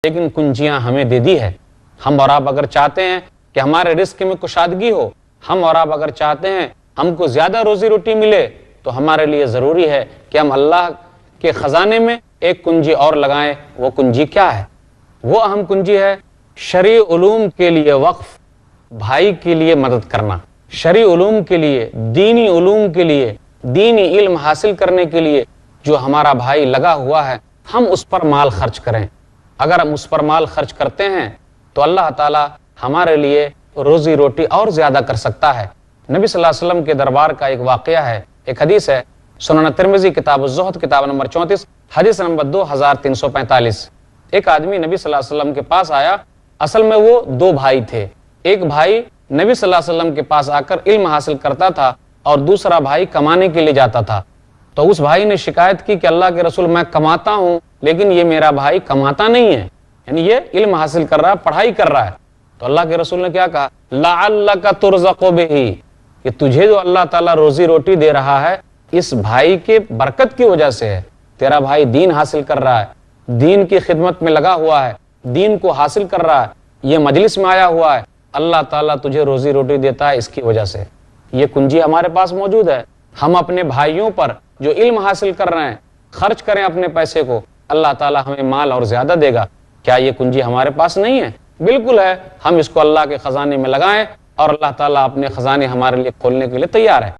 لیکن کنجیاں ہمیں دے دی ہے۔ ہم اور آپ اگر چاہتے ہیں کہ ہمارے رزق میں کشادگی ہو، ہم اور آپ اگر چاہتے ہیں ہم کو زیادہ روزی روٹی ملے، تو ہمارے لیے ضروری ہے کہ ہم اللہ کے خزانے میں ایک کنجی اور لگائیں۔ وہ کنجی کیا ہے؟ وہ اہم کنجی ہے شرعی علوم کے لیے وقف، بھائی کے لیے مدد کرنا، شرعی علوم کے لیے، دینی علوم کے لیے، دینی علم حاصل کرنے کے لیے جو ہمارا بھائی لگا ہوا ہے، ہم اس پر مال خرچ کریں۔ اگر ہم اس پر مال خرچ کرتے ہیں تو اللہ تعالی ہمارے لیے روزی روٹی اور زیادہ کر سکتا ہے۔ نبی صلی اللہ علیہ وسلم کے دربار کا ایک واقعہ ہے، ایک حدیث ہے، سنن ترمذی کتاب الزہد کتاب نمبر 34 حدیث نمبر 2345۔ ایک آدمی نبی صلی اللہ علیہ وسلم کے پاس آیا، اصل میں وہ دو بھائی تھے۔ ایک بھائی نبی صلی اللہ علیہ وسلم کے پاس آ کر علم حاصل کرتا تھا اور دوسرا بھائی کمانے کے لیے جاتا تھا۔ تو اس بھائی نے شکایت کی کہ اللہ کے رسول میں کماتا ہوں لیکن یہ میرا بھائی کماتا نہیں ہے، یعنی یہ علم حاصل کر رہا ہے، پڑھائی کر رہا ہے۔ تو اللہ کے رسول نے کیا کہا؟ لعلک ترزق بہ، کہ تجھے جو اللہ تعالیٰ روزی روٹی دے رہا ہے اس بھائی کے برکت کی وجہ سے ہے۔ تیرا بھائی دین حاصل کر رہا ہے، دین کی خدمت میں لگا ہوا ہے، دین کو حاصل کر رہا ہے، یہ مجلس میں آیا ہوا ہے، اللہ تعالیٰ تجھے روزی روٹی دیتا ہے اس کی وجہ سے۔ یہ کنجی ہمارے پاس موجود ہے۔ ہم اپنے بھائیوں پر جو علم حاصل کر رہے ہیں خرچ کریں اپنے پیسے کو، اللہ تعالیٰ ہمیں مال اور زیادہ دے گا۔ کیا یہ کنجی ہمارے پاس نہیں ہے؟ بالکل ہے۔ ہم اس کو اللہ کے خزانے میں لگائیں اور اللہ تعالیٰ اپنے خزانے ہمارے لیے کھولنے کے لیے تیار ہے۔